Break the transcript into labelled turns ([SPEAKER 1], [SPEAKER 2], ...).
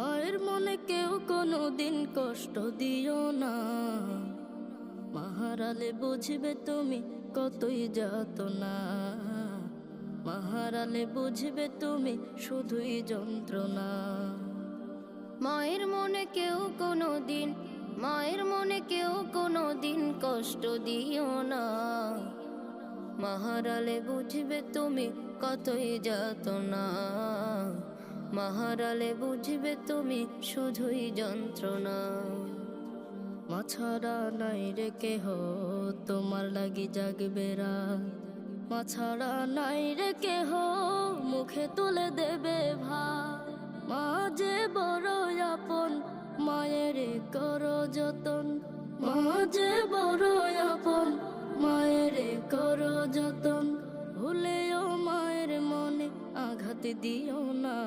[SPEAKER 1] মায়ের মনে কেউ কোনো দিন কষ্ট দিও না, মাহারালে বুঝবে তুমি কতই যাতনা। মাহারালে বুঝবে তুমি শুধুই যন্ত্রণা। মায়ের মনে কেউ কোনো দিন, মায়ের মনে কেউ কোনো দিন কষ্ট দিও না, মাহারালে বুঝবে তুমি কতই যাতনা। মাহারালে বুঝবে তুমি শুধুই যন্ত্রণা। মা ছাড়া নাই রে কেহ তোমার লাগি জাগবে রাত, মা ছাড়া নাই রে কেহ মুখে তুলে দেবে ভাত। মা যে বড় আপন মায়ের করো যতন, মা যে বড় আপন মায়ের করো যতন। ভুলেও মায়ের মনে আঘাত দিও না।